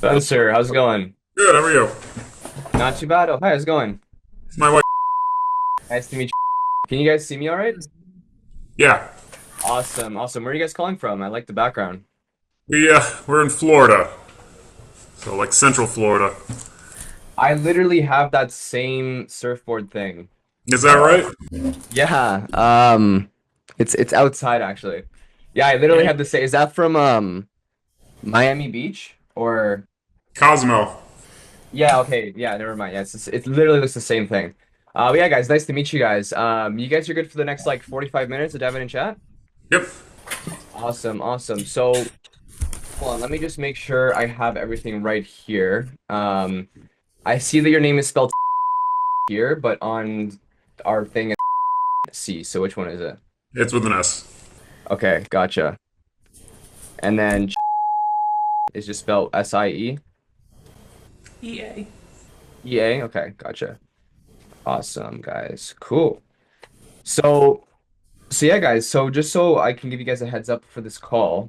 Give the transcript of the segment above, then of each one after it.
Spencer, how's it going? Good, how are you? Not too bad. Oh, hi, how's it going? It's my wife. Nice to meet you. Can you guys see me all right? Yeah, Awesome, awesome. Where are you guys calling from? I like the background. we're in Florida, so like Central Florida. I literally have that same surfboard thing. Is that right? Yeah, it's outside actually. Yeah, I literally Yeah. have the same. Is that from Miami Beach or? Cosmo. Yeah, okay, yeah, never mind. Yeah, it literally looks the same thing. But yeah, guys, nice to meet you guys. You guys are good for the next like 45 minutes of diving and chat? Yep. Awesome, awesome. So. Hold on, let me just make sure I have everything right here. I see that your name is spelled here, but on our thing it's C. So which one is it? It's with an S. Okay, gotcha. And then is just spelled SIE. EA. EA. Okay, gotcha. Awesome, guys. Cool. So, so yeah, guys. So just so I can give you guys a heads up for this call,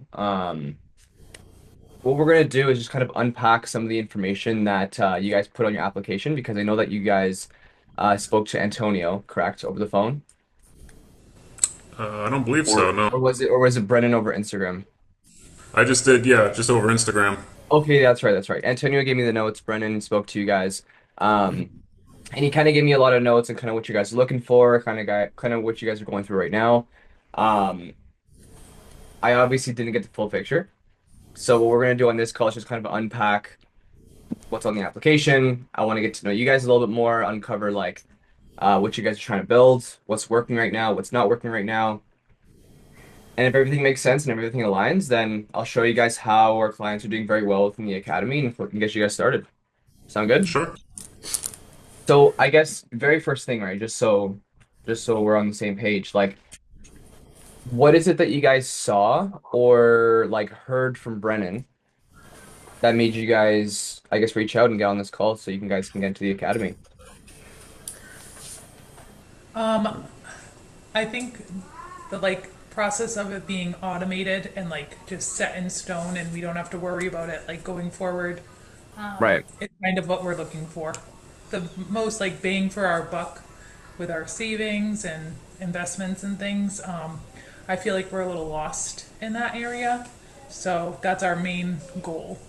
what we're gonna do is just kind of unpack some of the information that you guys put on your application because I know that you guys spoke to Antonio, correct, over the phone, I don't believe so. No, or was it Brennan over Instagram? I just did. Yeah, just over Instagram. Okay, that's right, that's right. Antonio gave me the notes. Brennan spoke to you guys, um, and he kind of gave me a lot of notes and kind of what you guys are looking for, kind of what you guys are going through right now. Um, I obviously didn't get the full picture, so what we're gonna do on this call is just kind of unpack what's on the application. I want to get to know you guys a little bit more, uncover like what you guys are trying to build, what's working right now, what's not working right now. And if everything makes sense and everything aligns, then I'll show you guys how our clients are doing very well within the academy and we can get you guys started. Sound good? Sure. So I guess very first thing, right? Just so we're on the same page, like what is it that you guys saw or like heard from Brennan that made you guys, I guess, reach out and get on this call so you can guys can get into the academy? I think the process of it being automated and just set in stone and we don't have to worry about it going forward Right. is kind of what we're looking for. The most bang for our buck with our savings and investments and things. I feel like we're a little lost in that area. So that's our main goal.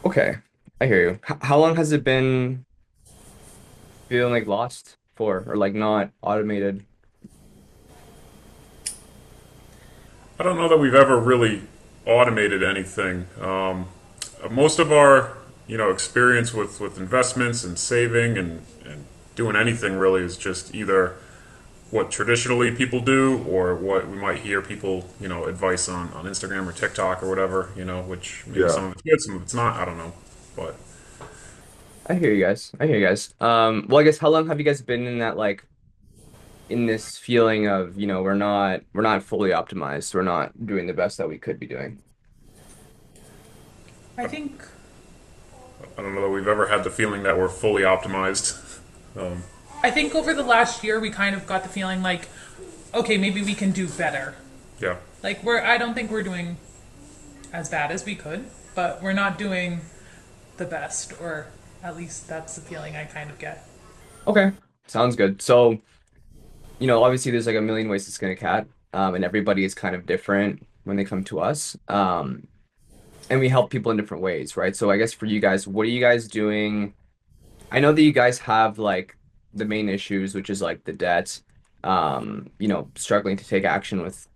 Okay. I hear you. How long has it been feeling like lost for or like not automated? I don't know that we've ever really automated anything. Most of our, experience with investments and saving and doing anything really is just either what traditionally people do or what we might hear people, advice on Instagram or TikTok or whatever, which maybe Yeah. some of it's good, some of it's not. I don't know. But I hear you guys. I hear you guys. Well, I guess how long have you guys been in that like in this feeling of, we're not fully optimized. We're not doing the best that we could be doing. I think I don't know that we've ever had the feeling that we're fully optimized. Um, I think over the last year we kind of got the feeling okay, maybe we can do better. yeah. I don't think we're doing as bad as we could, but we're not doing the best, or at least that's the feeling I kind of get. Okay. Sounds good. So, obviously there's like a million ways to skin a cat. And everybody is kind of different when they come to us. And we help people in different ways, right? So I guess for you guys, what are you guys doing? I know that you guys have like the main issues, which is like the debt, struggling to take action with,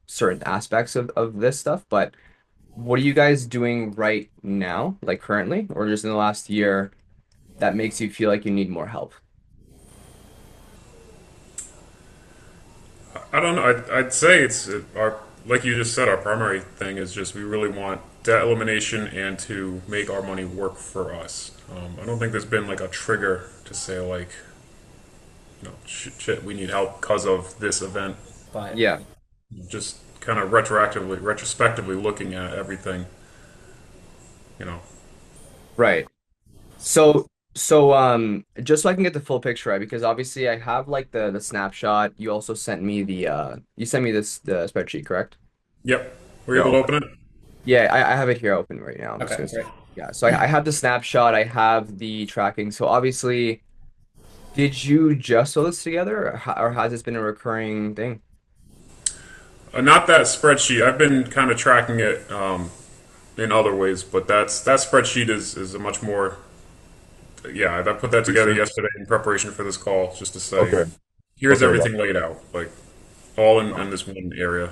certain aspects of this stuff. But what are you guys doing right now, like currently, or just in the last year that makes you feel like you need more help? I don't know. I'd say it's our, like you just said, our primary thing is just we really want debt elimination and to make our money work for us. I don't think there's been like a trigger to say like, shit, we need help because of this event. But Yeah, just kind of retrospectively looking at everything, you know. right. So just so I can get the full picture, right? Because obviously I have like the snapshot. You also sent me you sent me the spreadsheet, correct? Yep. Were you Yeah. able to Okay. open it? Yeah, I have it here open right now. I'm just Okay, gonna great. Yeah, so I have the snapshot, I have the tracking. So obviously, did you just throw this together, or has this been a recurring thing? Not that spreadsheet. I've been kind of tracking it in other ways, but that spreadsheet is a much more. Yeah, I put that together Recent. yesterday in preparation for this call, just to say, Okay. here's Okay. everything laid out, like all in this one area.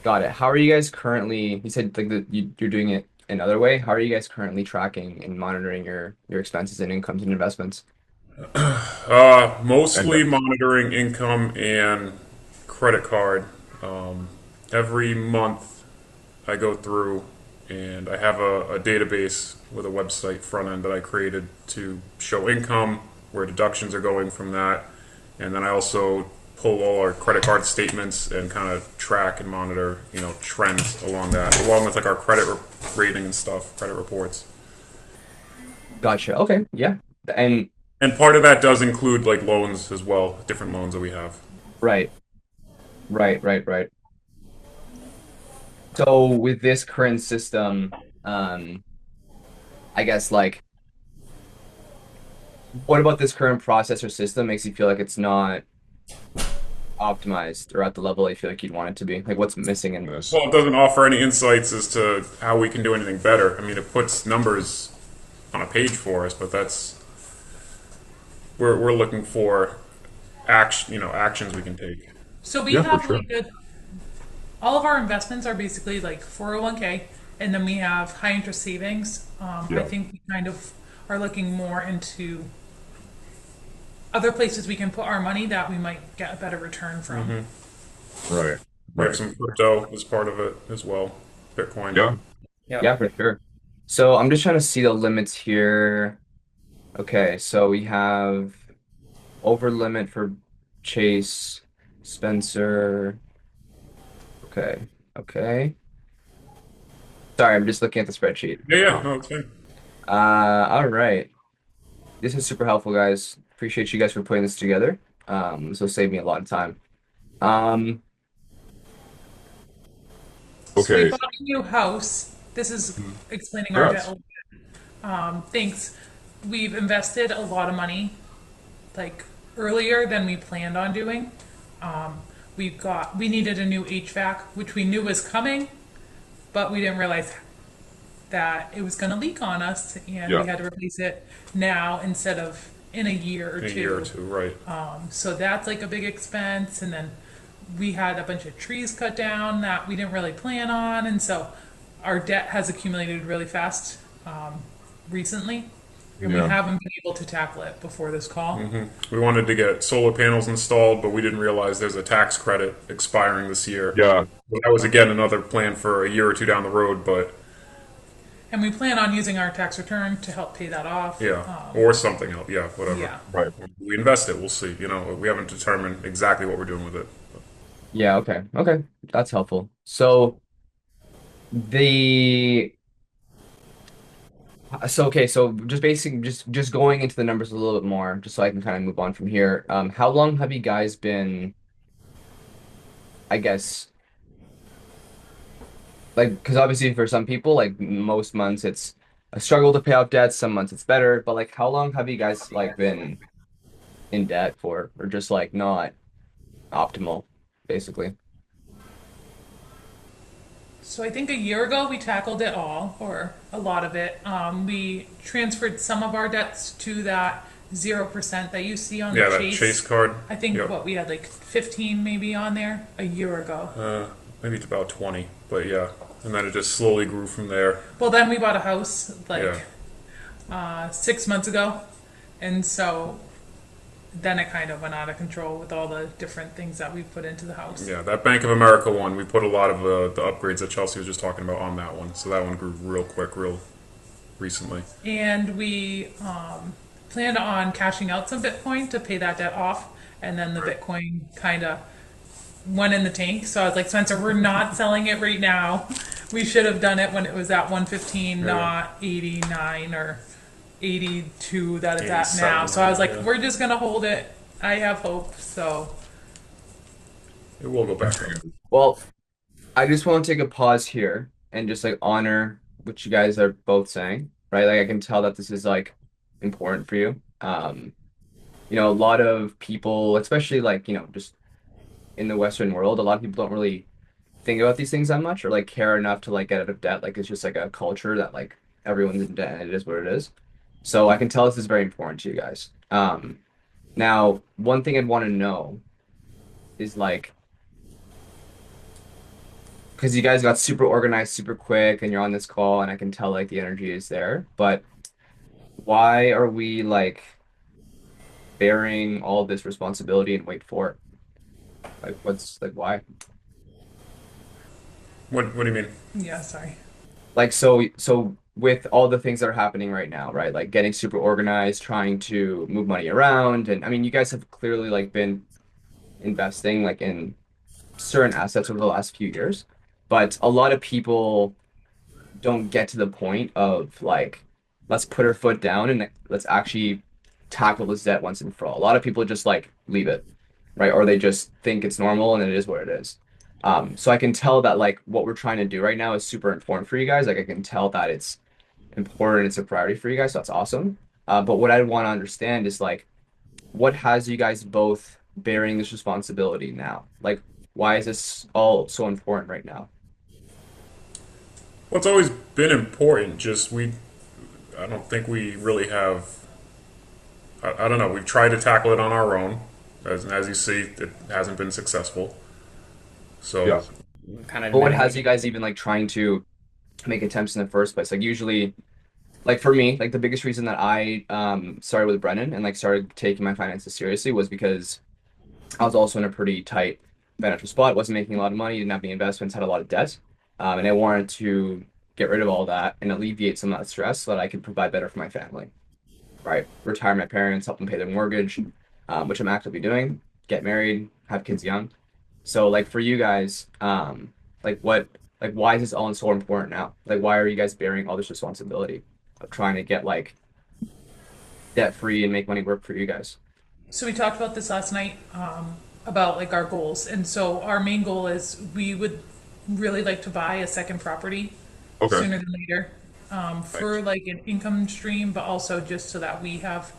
Got it. How are you guys currently? You said like you're doing it another way. How are you guys currently tracking and monitoring your expenses and incomes and investments? And Mostly monitoring income and credit card. Um, every month I go through and I have a database with a website front end that I created to show income, where deductions are going from that. And then I also pull all our credit card statements and kind of track and monitor, trends along that, along with like our rating and stuff, credit reports. Gotcha. Okay. Yeah. And And part of that does include like loans as well, different loans that we have. right, right. So with this current system, I guess like what about this current process or system makes you feel like it's not optimized or at the level you feel like you'd want it to be? Like what's missing in this? Well, it doesn't offer any insights as to how we can do anything better. I mean, it puts numbers on a page for us, but that's we're looking for actions we can take. So we yeah, for have sure. like all of our investments are basically like 401k, and then we have high interest savings. I Yeah. think we kind of are looking more into other places we can put our money that we might get a better return from. Right. We have Right. some crypto as part of it as well, Bitcoin. Yeah. Yeah. Yeah, for sure. So I'm just trying to see the limits here. Okay, so we have over limit for Chase, Spencer. Okay, okay. Sorry, I'm just looking at the spreadsheet. Yeah, yeah, no, it's fine. All right. This is super helpful, guys. Appreciate you guys for putting this together. This will save me a lot of time. Um, So we Okay. bought a new house. This is explaining our debt. Congrats. Thanks. We've invested a lot of money, like earlier than we planned on doing. We needed a new HVAC, which we knew was coming, but we didn't realize that it was going to leak on us, and Yeah. we had to replace it now instead of in a year or In a year or two. two, right? So that's like a big expense, and then we had a bunch of trees cut down that we didn't really plan on, and so our debt has accumulated really fast recently, and we Yeah. haven't been able to tackle it before this call. We wanted to get solar panels installed, but we didn't realize there's a tax credit expiring this year. Yeah. Well, that was again another plan for a year or two down the road, but And we plan on using our tax return to help pay that off. yeah, or something else. Yeah, whatever. Yeah. Right. We invest it. We'll see. We haven't determined exactly what we're doing with it. yeah, okay. That's helpful. So the so just basic just going into the numbers a little bit more, just so I can kind of move on from here. How long have you guys been, I guess, like because obviously for some people, like most months it's a struggle to pay off debt, some months it's better, but like how long have you guys like been in debt for, or just like not optimal, basically? So I think a year ago we tackled it all, or a lot of it. We transferred some of our debts to that 0% that you see on the Yeah, that Chase Chase. card. I think Yep. what we had like 15 maybe on there a year ago. Maybe it's about 20, but yeah. And then it just slowly grew from there. Well, then we bought a house Yeah. like 6 months ago, and so then it kind of went out of control with all the different things that we put into the house. Yeah, that Bank of America one, we put a lot of the upgrades that Chelsea was just talking about on that one. So that one grew real quick, real recently. And we planned on cashing out some Bitcoin to pay that debt off, and then the Bitcoin kind of went in the tank. So I was like, Spencer, we're not selling it right now. We should have done it when it was at 115, Yeah. not 89 or 82 that it's at now. 87, So I was like, yeah. we're just gonna hold it. I have hope. So It will go back up. Well, I just want to take a pause here and just like honor what you guys are both saying, right? Like I can tell that this is like important for you. A lot of people, especially like, just in the Western world, a lot of people don't really think about these things that much or like care enough to like get out of debt. Like it's just like a culture that like everyone's in debt and it is what it is. So I can tell this is very important to you guys. Now, one thing I'd want to know is like, because you guys got super organized super quick and you're on this call and I can tell like the energy is there, but why are we like bearing all this responsibility and wait for it? Like, what's like, why? What do you mean? Yeah, sorry. Like so with all the things that are happening right now, right? Like getting super organized, trying to move money around, and I mean you guys have clearly like been investing like in certain assets over the last few years, but a lot of people don't get to the point of like let's put our foot down and let's actually tackle this debt once and for all. A lot of people just like leave it, right? Or they just think it's normal and it is what it is. So I can tell that like what we're trying to do right now is super important for you guys. Like I can tell that it's important, it's a priority for you guys, so that's awesome. But what I want to understand is like what has you guys both bearing this responsibility now? Like why is this all so important right now? Well, it's always been important. Just I don't think we really have. I don't know. We've tried to tackle it on our own. As you see, it hasn't been successful. Yeah. So Kind of But what admitting has it. you guys even like trying to make attempts in the first place? Like usually like for me, like the biggest reason that I started with Brennan and like started taking my finances seriously was because I was also in a pretty tight financial spot, wasn't making a lot of money, didn't have any investments, had a lot of debt. And I wanted to get rid of all that and alleviate some of that stress so that I could provide better for my family, right? Retire my parents, help them pay their mortgage, which I'm actively doing, get married, have kids young. So like for you guys, like what, like why is this all so important now? Like why are you guys bearing all this responsibility of trying to get like debt free and make money work for you guys? So we talked about this last night, about like our goals. And so our main goal is we would really like to buy a second property Okay. sooner than later, for Nice. like an income stream, but also just so that we have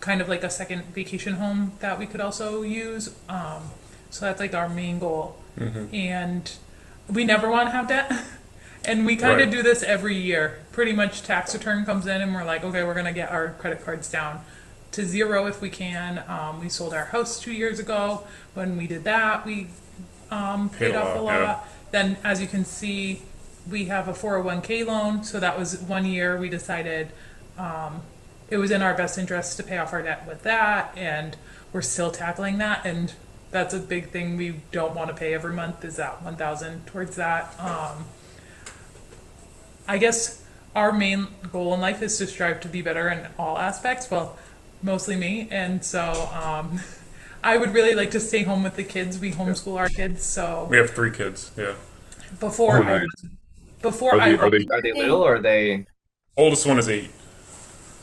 kind of like a second vacation home that we could also use. So that's like our main goal. And we never want to have debt. And we kind right. of do this every year. Pretty much tax return comes in and we're like, okay, we're going to get our credit cards down to zero if we can. We sold our house 2 years ago. When we did that, we Paid paid a off a lot. Yeah. lot. Then, as you can see, we have a 401k loan. So that was 1 year we decided it was in our best interest to pay off our debt with that, and we're still tackling that. And that's a big thing we don't want to pay every month is that 1,000 towards that. I guess our main goal in life is to strive to be better in all aspects. Well, mostly me, and so I would really like to stay home with the kids. We Yeah. homeschool our kids, so We have 3 kids. Yeah. before Oh, I nice. was before I Are was they Are they little working, or are they Oldest one is 8.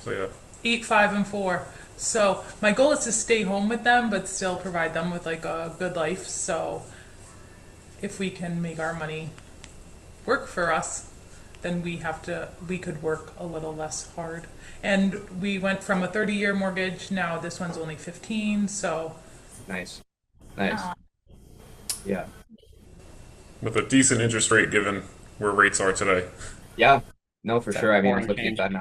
So yeah. 8, 5, and 4. So my goal is to stay home with them, but still provide them with like a good life. So if we can make our money work for us, then we could work a little less hard. And we went from a 30-year mortgage, now this one's only 15, so nice? Nice. Yeah. With a decent interest rate given where rates are today. Yeah. No, for That sure. I mean, I four was and looking at change. that and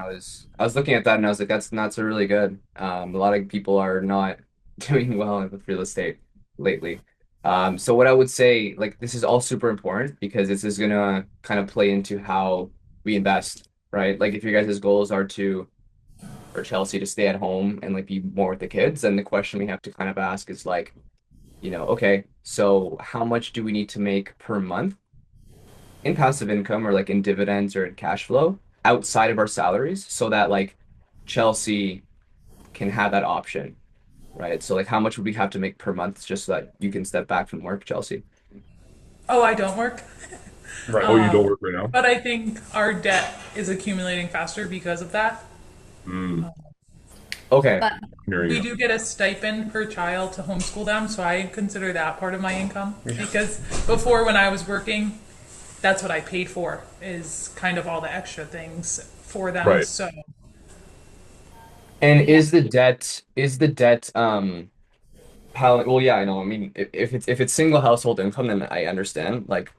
I was looking at that and I was like, that's a really good. A lot of people are not doing well with real estate lately. So what I would say, like, this is all super important because this is gonna kind of play into how we invest, right? Like, if your guys' goals are to, for Chelsea to stay at home and like be more with the kids, then the question we have to kind of ask is like, okay, so how much do we need to make per month in passive income or like in dividends or in cash flow outside of our salaries so that like Chelsea can have that option, right? So like how much would we have to make per month just so that you can step back from work, Chelsea? oh, I don't work. Right. Oh, you don't work right now? But I think our debt is accumulating faster because of that. Mm, Okay. But I'm hearing We you. do get a stipend per child to homeschool them, so I consider that part of my income. Because before, when I was working, that's what I paid for, is kind of all the extra things for them. Right. So And yeah. is the debt well, yeah, I know. I mean, if it's single household income, then I understand. Like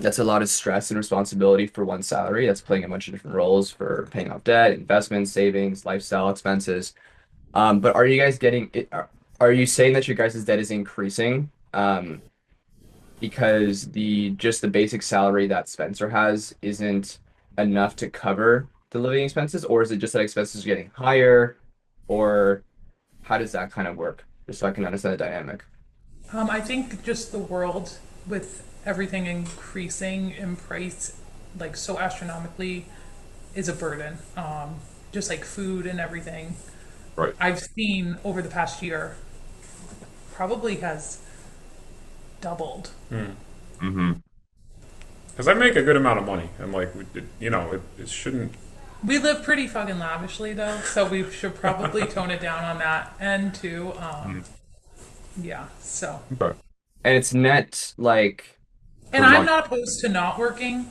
that's a lot of stress and responsibility for one salary. That's playing a bunch of different roles for paying off debt, investments, savings, lifestyle expenses. But are you guys getting it? Are you saying that your guys' debt is increasing? Because the just the basic salary that Spencer has isn't enough to cover the living expenses, or is it just that expenses are getting higher, or how does that kind of work? Just so I can understand the dynamic. I think just the world with everything increasing in price, like so astronomically, is a burden. Just like food and everything. Right. I've seen over the past year probably has doubled. Mm-hmm. Because I make a good amount of money, and like, it shouldn't. We live pretty fucking lavishly though, so we should probably tone it down on that end too. Yeah, so. Okay. And it's net like And Per I'm month. not opposed to not working.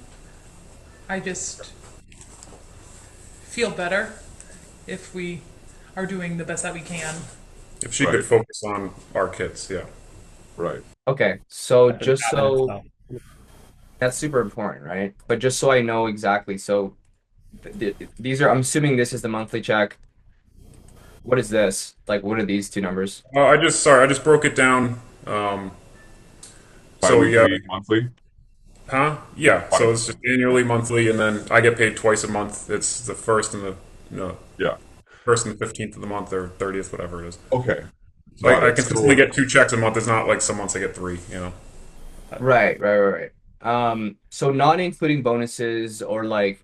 I just feel better if we are doing the best that we can. If she could Right. focus on our kids, yeah. Right. okay, so That just in so itself. that's super important, right? But just so I know exactly, so these are I'm assuming this is the monthly check. What is this? Like, what are these two numbers? I just broke it down. Um, so yeah, Bi-weekly, monthly. huh? Yeah. Bi. So it's just annually, monthly, and then I get paid twice a month. It's the first and the no, Yeah. first and the 15th of the month or 30th, whatever it is. Okay. So Got I it. consistently So get two checks a month. It's not like some months I get three. Right. So not including bonuses or like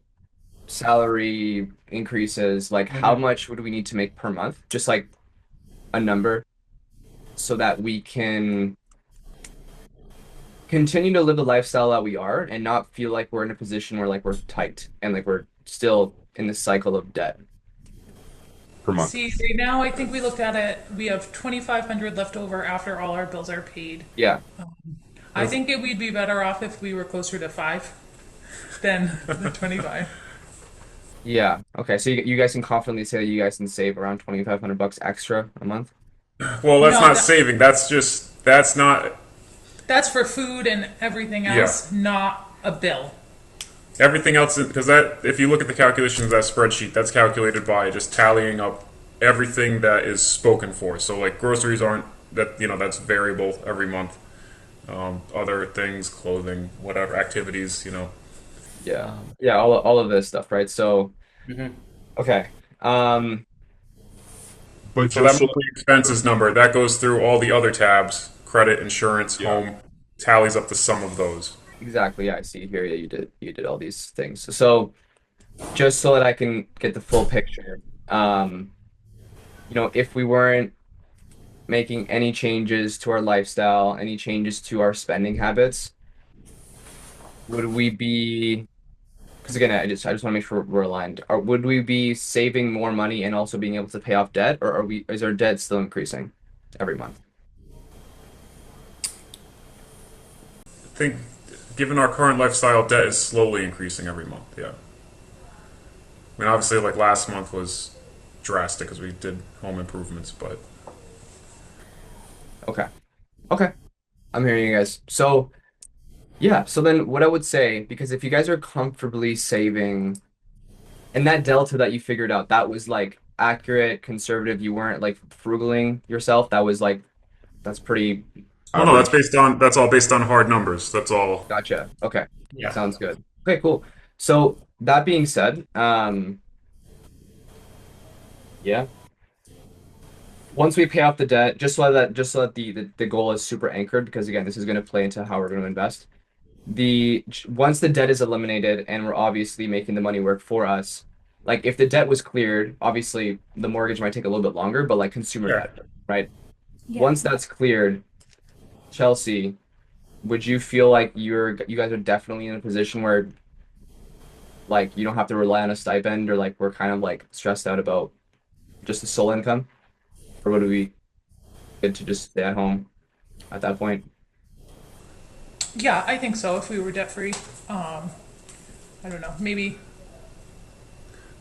salary increases, like how much would we need to make per month? Just like a number so that we can continue to live the lifestyle that we are and not feel like we're in a position where like we're tight and like we're still in this cycle of debt. per month. See, right now I think we looked at it. We have 2,500 left over after all our bills are paid. Yeah. I think we'd be better off if we were closer to five than the 25. Yeah. Okay. So you guys can confidently say that you guys can save around 2,500 bucks extra a month. Well, that's No, not saving. That's not. that's for food and everything Yeah. else, not a bill. Everything else, because that, if you look at the calculations of that spreadsheet, that's calculated by just tallying up everything that is spoken for. So, like groceries aren't that that's variable every month. Other things, clothing, whatever, activities. Yeah. Yeah. All of this stuff, right? So okay. But So that just so monthly expenses number that goes through all the other tabs: credit, insurance, yeah. home, tallies up the sum of those. Exactly. Yeah. I see here. Yeah, you did all these things. So just so that I can get the full picture, if we weren't making any changes to our lifestyle, any changes to our spending habits, would we be, because again, I just want to make sure we're aligned. Would we be saving more money and also being able to pay off debt, or is our debt still increasing every month? I think, given our current lifestyle, debt is slowly increasing every month. Yeah. I mean, obviously, like last month was drastic because we did home improvements, but Okay. Okay. I'm hearing you guys. So, yeah. So then what I would say, because if you guys are comfortably saving, and that delta that you figured out, that was like accurate, conservative, you weren't like frugaling yourself. That was like, that's pretty well, no, Average. that's all based on hard numbers. That's all. gotcha. Okay. Yeah. Sounds good. Okay, cool. So that being said, yeah, once we pay off the debt, just so that the goal is super anchored, because again, this is going to play into how we're going to invest. Once the debt is eliminated and we're obviously making the money work for us, like if the debt was cleared, obviously the mortgage might take a little bit longer, but like consumer Yeah. debt, right? Yeah. Once that's cleared, Chelsea, would you feel like you guys are definitely in a position where like you don't have to rely on a stipend or like we're kind of like stressed out about just the sole income? Or would we good to just stay at home at that point? Yeah, I think so. If we were debt free, I don't know. Maybe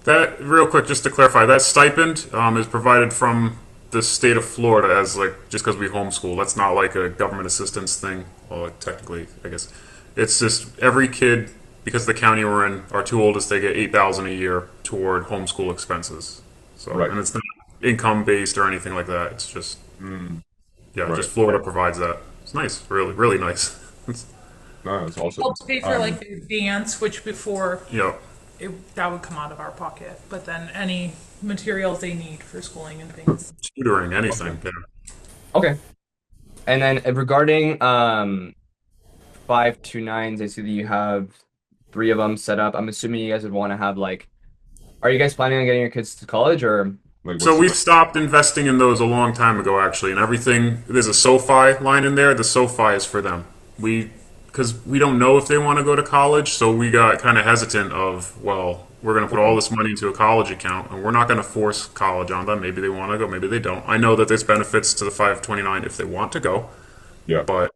That real quick, just to clarify, that stipend is provided from the state of Florida as like just because we homeschool. That's not like a government assistance thing. Well, technically, I guess it's just every kid because the county we're in, our two oldest, they get 8,000 a year toward homeschool expenses. So, Right. and it's not income based or anything like that. It's just Mm, yeah, right. just Florida provides that. It's nice, really, really nice. No, that's awesome. Helps pay for like the dance, which before Yeah, that would come out of our pocket, but then any materials they need for schooling and things. tutoring, Okay. anything. Yeah. Okay. And then regarding 529s, I see that you have three of them set up. I'm assuming you guys would want to have like, are you guys planning on getting your kids to college or? Like, So what's the we've stopped investing in those a long time ago, actually, and everything. There's a SoFi line in there. The SoFi is for them. We, because we don't know if they want to go to college, so we got kind of hesitant of, well, we're going to put all okay? this money into a college account, and we're not going to force college on them. Maybe they want to go, maybe they don't. I know that there's benefits to the 529 if they want to go, Yeah. but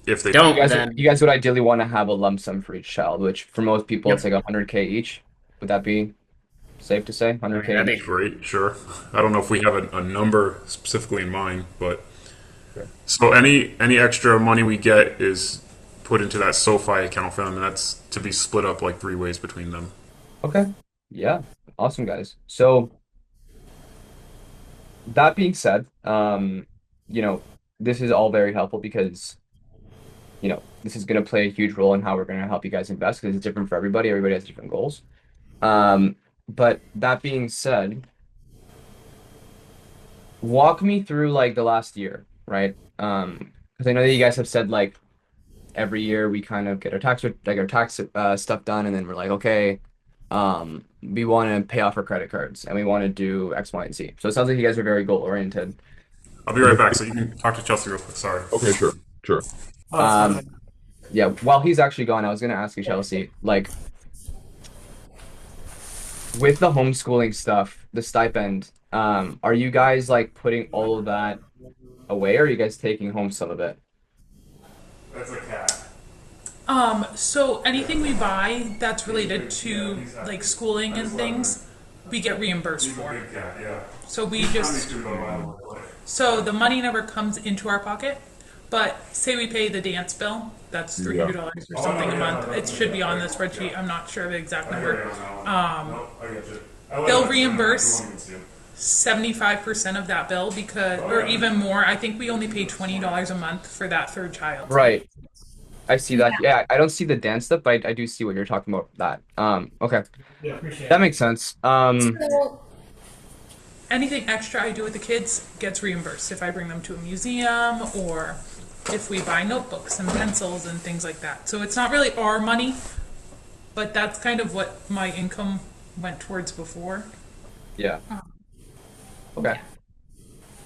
if they You don't, Don't guys, then. you guys would ideally want to have a lump sum for each child, which for most people it's yep, like 100K each. Would that be safe to say? I mean, 100K that'd each? be great, sure. I don't know if we have a number specifically in mind, but Okay. so any extra money we get is put into that SoFi account for them, and that's to be split up like three ways between them. Okay. Yeah. Awesome, guys. So that being said, you know, this is all very helpful because, this is going to play a huge role in how we're going to help you guys invest because it's different for everybody. Everybody has different goals. Um, but that being said, walk me through like the last year, right? Because I know that you guys have said like every year we kind of get our tax stuff done, and then we're like, okay, we want to pay off our credit cards and we want to do X, Y, and Z. So it sounds like you guys are very goal oriented. I'll be right back, so you can talk to Chelsea real quick. Sorry. Okay, sure. Sure. Um, yeah, while he's actually gone, I was gonna ask you, Chelsea, like with the homeschooling stuff, the stipend, are you guys like putting all of that away, or are you guys taking home some of it? That's a cat. So anything we buy that's related to like schooling and things, we get reimbursed He's a for. big cat, yeah. So we just, so the money never comes into our pocket, but say we pay the dance bill, that's Yeah. $300 or something a month. It should be on the spreadsheet. I'm not sure the exact number. They'll reimburse 75% of that bill because, or even more. I think we only pay $20 a month for that third child. Right. I see that. Yeah, I don't see the dance stuff, but I do see what you're talking about that. Okay. That makes sense. Anything extra I do with the kids gets reimbursed if I bring them to a museum or if we buy notebooks and pencils and things like that. So it's not really our money, but that's kind of what my income went towards before. Yeah. Okay.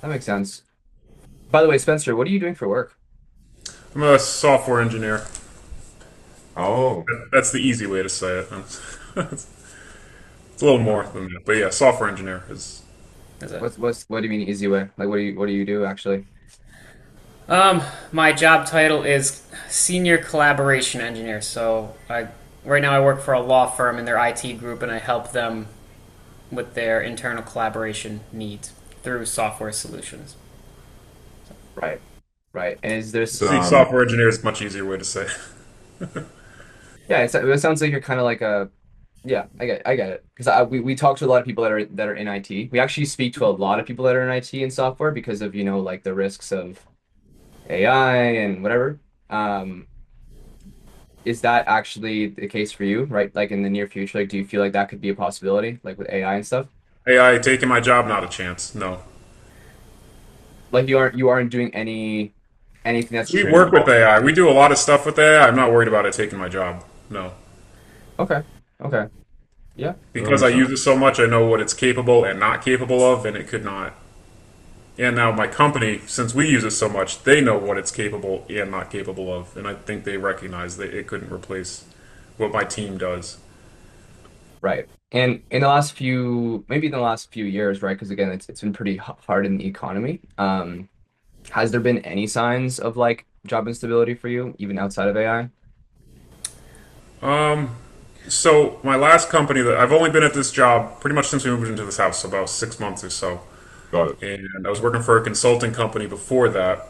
That makes sense. By the way, Spencer, what are you doing for work? I'm a software engineer. Oh, That's the easy way to say it. It's a little more than that, but yeah, software engineer is. Is it? What do you mean easy way? Like what do you do actually? My job title is senior collaboration engineer. So right now I work for a law firm in their IT group, and I help them with their internal collaboration needs through software solutions. Right. Right. And is this it's See, software engineer is a much easier way to say it. yeah, it sounds like you're kind of like a yeah, I get it. Because we talk to a lot of people that are in IT. We actually speak to a lot of people that are in IT and software because of, like the risks of AI and whatever. Um, is that actually the case for you, right? Like in the near future, like do you feel like that could be a possibility, like with AI and stuff? AI taking my job, not a chance. No. Like you aren't doing anything that's We training. work with AI. We do a lot of stuff with AI. I'm not worried about it taking my job. No. Okay. Okay. Yeah. that Because I makes sense. use it so much, I know what it's capable and not capable of, and it could not. And now my company, since we use it so much, they know what it's capable and not capable of, and I think they recognize that it couldn't replace what my team does. Right. And maybe in the last few years, right? Because again, it's been pretty hard in the economy. Has there been any signs of like job instability for you, even outside of AI? So my last company that I've only been at this job pretty much since we moved into this house, about 6 months or so. Got it. And I was working for a consulting company before that,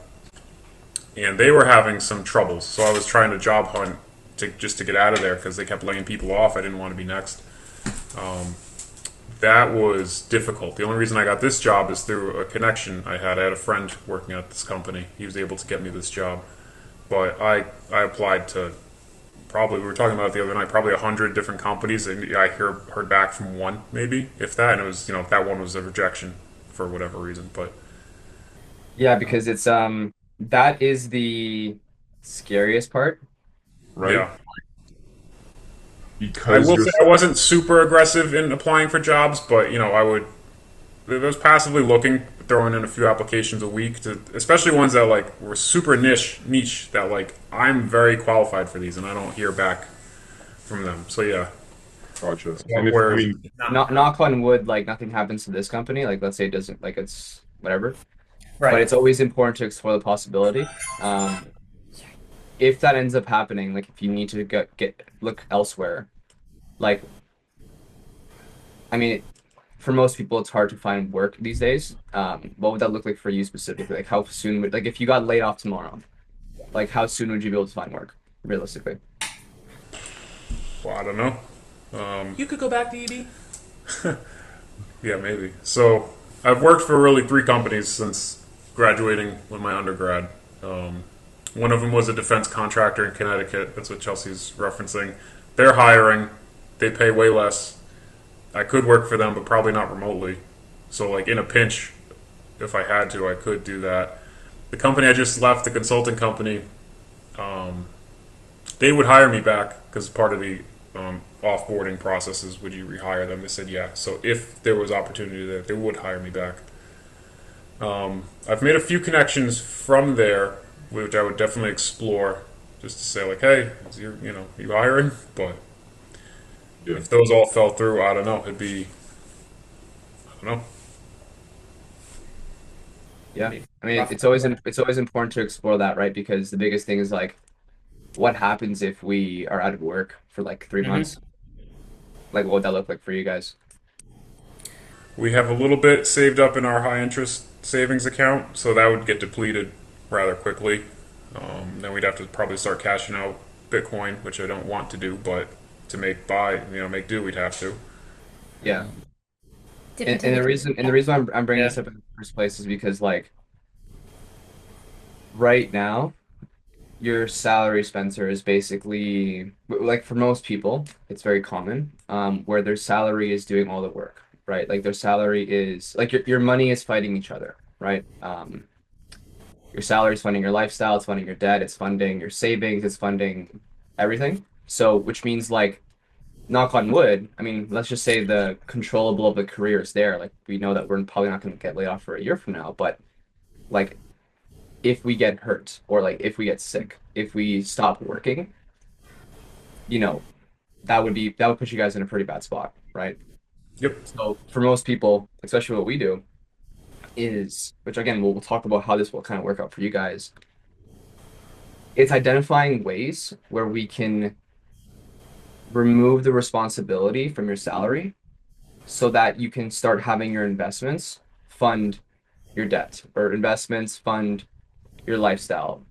and they were having some troubles. So I was trying to job hunt to just to get out of there because they kept laying people off. I didn't want to be next. That was difficult. The only reason I got this job is through a connection I had. I had a friend working at this company. He was able to get me this job. But I applied to probably, we were talking about it the other night, probably 100 different companies, and I heard back from one, maybe, if that, and it was, that one was a rejection for whatever reason. But Yeah, because it's that is the scariest part, right? yeah, I Because will you're say I wasn't super aggressive in applying for jobs, but I was passively looking, throwing in a few applications a week, to especially ones that like were super niche that like I'm very qualified for these, and I don't hear back from them. So yeah, gotcha. And if I software is mean, not Not knock on wood, like nothing happens to this company. Like let's say it doesn't, like it's whatever. But Right. it's always important to explore the possibility. If that ends up happening, like if you need to get look elsewhere, like I mean, for most people, it's hard to find work these days. What would that look like for you specifically? Like how soon would like if you got laid off tomorrow, like how soon would you be able to find work realistically? well, I don't know. You could go back to ED. Yeah, maybe. So I've worked for really three companies since graduating with my undergrad. Um, One of them was a defense contractor in Connecticut. That's what Chelsea's referencing. They're hiring. They pay way less. I could work for them, but probably not remotely. So, like in a pinch, if I had to, I could do that. The company I just left, the consulting company, they would hire me back because part of the offboarding processes, would you rehire them? They said yeah. So if there was opportunity there, they would hire me back. I've made a few connections from there, which I would definitely explore, just to say like, hey, you hiring? But yeah, if those all fell through, I don't know. I don't know. Yeah. I mean, Rough. it's always important to explore that, right? Because the biggest thing is like what happens if we are out of work for like 3 months? Hmm. Like what would that look like for you guys? We have a little bit saved up in our high interest savings account, so that would get depleted rather quickly. Then we'd have to probably start cashing out Bitcoin, which I don't want to do, but to make do, we'd have to. Yeah. Dip into And the. the reason I'm bringing Yeah. this up in the first place is because like right now your salary, Spencer, is basically like for most people, it's very common, where their salary is doing all the work, right? Like their salary is like your money is fighting each other, right? Your salary is funding your lifestyle, it's funding your debt, it's funding your savings, it's funding everything. So, which means like knock on wood, I mean, let's just say the controllable of the career is there. Like we know that we're probably not going to get laid off for a year from now, but like if we get hurt or like if we get sick, if we stop working, you know, that would put you guys in a pretty bad spot, right? Yep. So for most people, especially what we do, is which again we'll talk about how this will kind of work out for you guys. It's identifying ways where we can remove the responsibility from your salary so that you can start having your investments fund your debt or investments fund your lifestyle,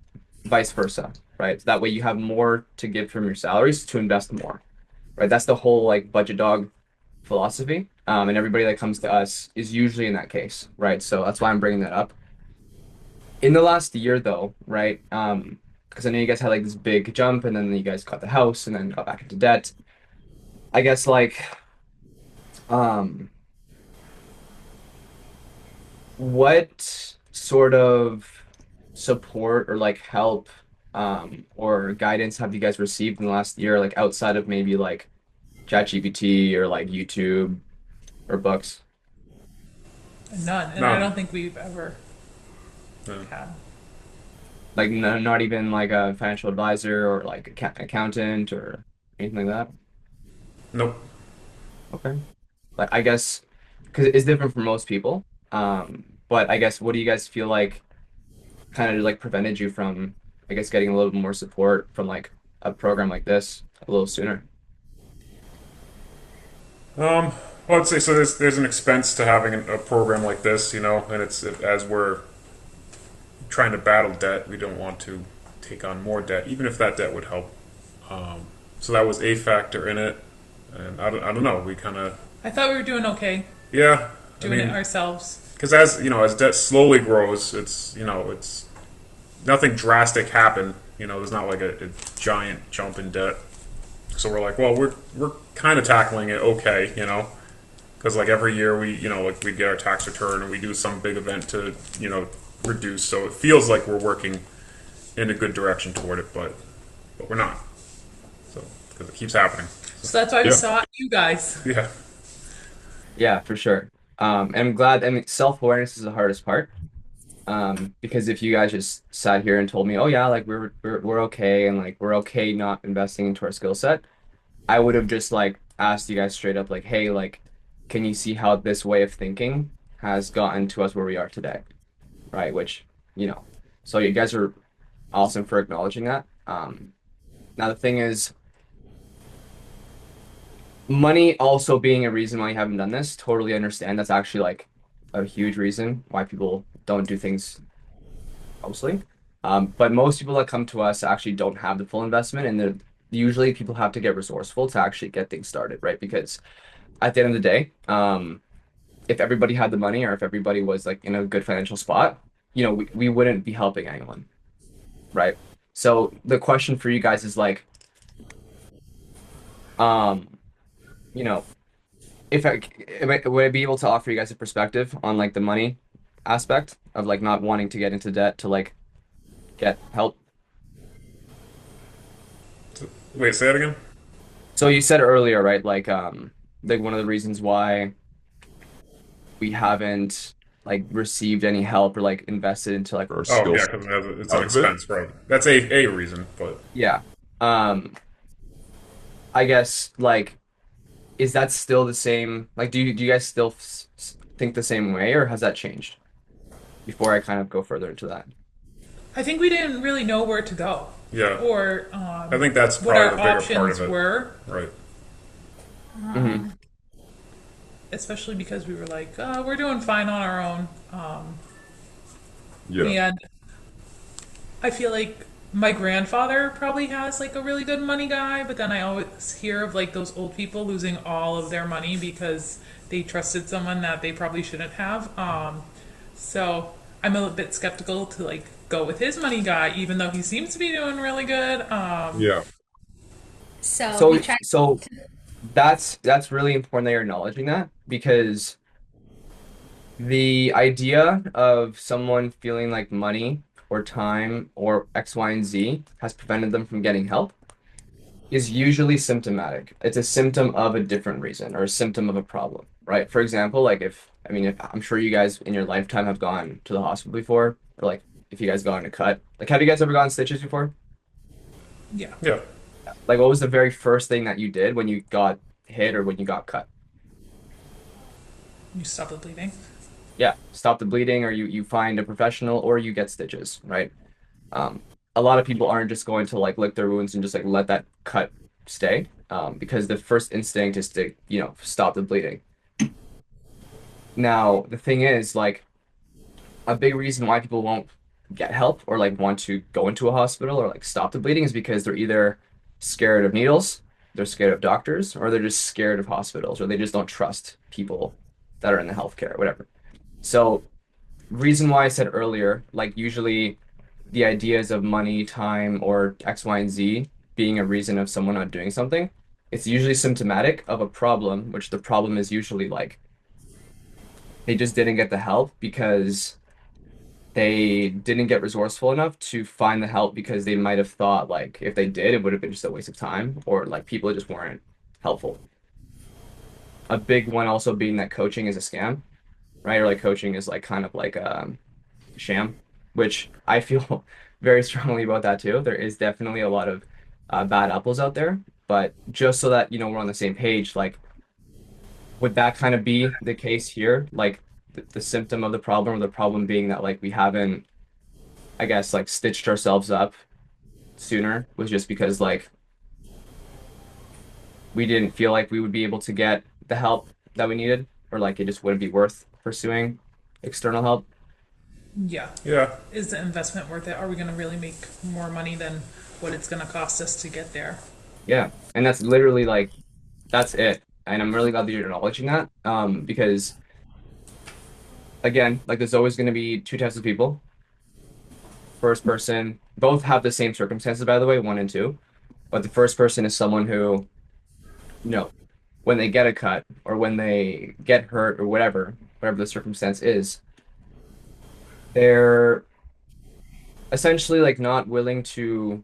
vice versa, right? So that way you have more to give from your salaries to invest more, right? That's the whole like budget dog philosophy. And everybody that comes to us is usually in that case, right? So that's why I'm bringing that up. In the last year, though, right? Because I know you guys had like this big jump, and then you guys got the house, and then got back into debt. I guess like, um, what sort of support or like help or guidance have you guys received in the last year, like outside of maybe like ChatGPT or like YouTube or books? None, and I None. don't think we've ever No. had. Like no, not even like a financial advisor or like accountant or anything like that? Nope. Okay. Like I guess because it's different for most people. But I guess what do you guys feel like kind of like prevented you from, I guess, getting a little bit more support from like a program like this a little sooner? Um, well, I'd say so. There's an expense to having a program like this, and it's as we're trying to battle debt, we don't want to take on more debt, even if that debt would help. So that was a factor in it, and I don't know. We kind of I thought we were doing okay yeah. I doing it mean, ourselves. because as debt slowly grows, it's nothing drastic happened. There's not like a giant jump in debt. So we're like, well, we're kind of tackling it okay, because like every year like we get our tax return and we do some big event to reduce. So it feels like we're working in a good direction toward it, but we're not. So because it keeps happening. So, So that's why we Yeah. sought you guys. yeah, Yeah, for sure. And I'm glad. I mean, self-awareness is the hardest part. Because if you guys just sat here and told me, "Oh yeah, like we're okay," and like we're okay not investing into our skill set, I would have just like asked you guys straight up, like, "Hey, like, can you see how this way of thinking has gotten to us where we are today?" Right? Which, you know, so you guys are awesome for acknowledging that. Now the thing is, money also being a reason why you haven't done this. Totally understand. That's actually like a huge reason why people don't do things mostly. But most people that come to us actually don't have the full investment, and usually people have to get resourceful to actually get things started, right? Because at the end of the day, if everybody had the money or if everybody was like in a good financial spot, we wouldn't be helping anyone, right? So the question for you guys is like, um, you know, if I, would I be able to offer you guys a perspective on like the money aspect of like not wanting to get into debt to like get help? wait, say that again. So you said earlier, right? Like one of the reasons why we haven't like received any help or like invested into like Or Oh yeah, skills because it's an out of it. expense, right? That's a reason, but yeah. Um, I guess like is that still the same? Like, do you guys still think the same way, or has that changed? Before I kind of go further into that. I think we didn't really know where to go yeah, or I think that's what probably our the bigger part of options it, were, right? Hmm. especially because we were like, we're doing fine on our own. Yeah. And I feel like my grandfather probably has like a really good money guy, but then I always hear of like those old people losing all of their money because they trusted someone that they probably shouldn't have. So I'm a bit skeptical to like go with his money guy, even though he seems to be doing really good. Yeah. So So he tried. so that's really important that you're acknowledging that because the idea of someone feeling like money or time or X, Y, and Z has prevented them from getting help is usually symptomatic. It's a symptom of a different reason or a symptom of a problem, right? For example, like if I'm sure you guys in your lifetime have gone to the hospital before, or like if you guys gotten a cut, like have you guys ever gotten stitches before? Yeah, Yeah, Like what was the very first thing that you did when you got hit or when you got cut? you stop the bleeding. Yeah, stop the bleeding, or you find a professional, or you get stitches, right? Um, a lot of people aren't just going to like lick their wounds and just like let that cut stay, because the first instinct is to, stop the bleeding. Now, the thing is, like, a big reason why people won't get help or like want to go into a hospital or like stop the bleeding is because they're either scared of needles, they're scared of doctors, or they're just scared of hospitals, or they just don't trust people that are in the healthcare, whatever. So, reason why I said earlier, like usually the ideas of money, time, or X, Y, and Z being a reason of someone not doing something, it's usually symptomatic of a problem, which the problem is usually like they just didn't get the help because they didn't get resourceful enough to find the help because they might have thought like if they did, it would have been just a waste of time, or like people just weren't helpful. A big one also being that coaching is a scam, right? Or like coaching is like kind of like sham, which I feel very strongly about that too. There is definitely a lot of bad apples out there, but just so that we're on the same page, like would that kind of be the case here? Like the symptom of the problem, or the problem being that like we haven't, I guess, like stitched ourselves up sooner was just because like we didn't feel like we would be able to get the help that we needed, or like it just wouldn't be worth pursuing external help. Yeah. Yeah. Is the investment worth it? Are we going to really make more money than what it's going to cost us to get there? Yeah, and that's literally like that's it. And I'm really glad that you're acknowledging that, because again, like there's always going to be two types of people. First person, both have the same circumstances, by the way, one and two. But the first person is someone who, you know, when they get a cut or when they get hurt or whatever the circumstance is, they're essentially like not willing to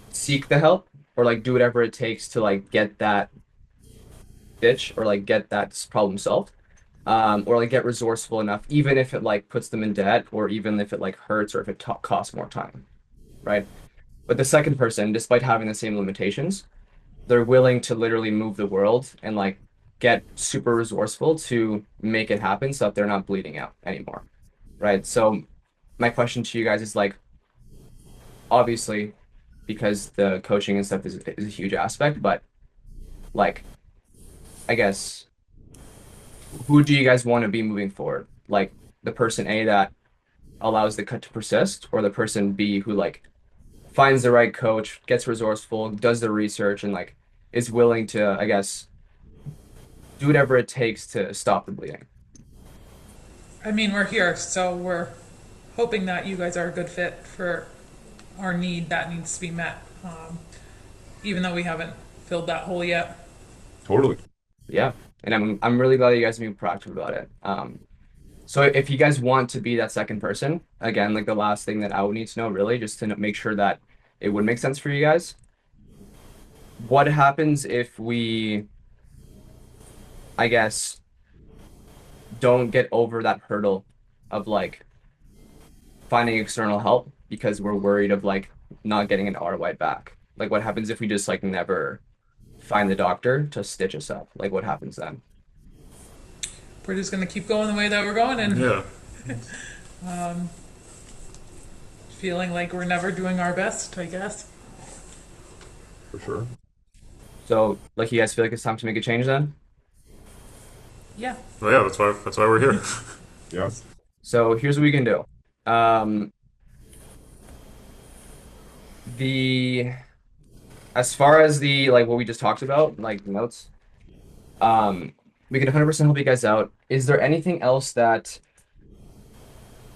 seek the help or like do whatever it takes to like get that ditch or like get that problem solved. Or like get resourceful enough, even if it like puts them in debt or even if it like hurts or if it costs more time, right? But the second person, despite having the same limitations, they're willing to literally move the world and like get super resourceful to make it happen so that they're not bleeding out anymore, right? So my question to you guys is like, obviously, because the coaching and stuff is a huge aspect, but like, I guess, who do you guys want to be moving forward? Like the person A that allows the cut to persist, or the person B who like finds the right coach, gets resourceful, does the research, and like is willing to, I guess, do whatever it takes to stop the bleeding. I mean, we're here, so we're hoping that you guys are a good fit for our need that needs to be met, even though we haven't filled that hole yet. Totally. Yeah. And I'm really glad you guys are being proactive about it. So if you guys want to be that second person, again, like the last thing that I would need to know really, just to make sure that it would make sense for you guys. What happens if we, I guess, don't get over that hurdle of like finding external help because we're worried of like not getting an ROI back? Like what happens if we just like never find the doctor to stitch us up? Like what happens then? We're just going to keep going the way that we're going and Yeah. feeling like we're never doing our best, I guess. For sure. So like you guys feel like it's time to make a change then? Yeah. Well, yeah. That's why we're here. Yes. So here's what we can do. Um, the as far as the like what we just talked about, like notes, we can 100% help you guys out. Is there anything else that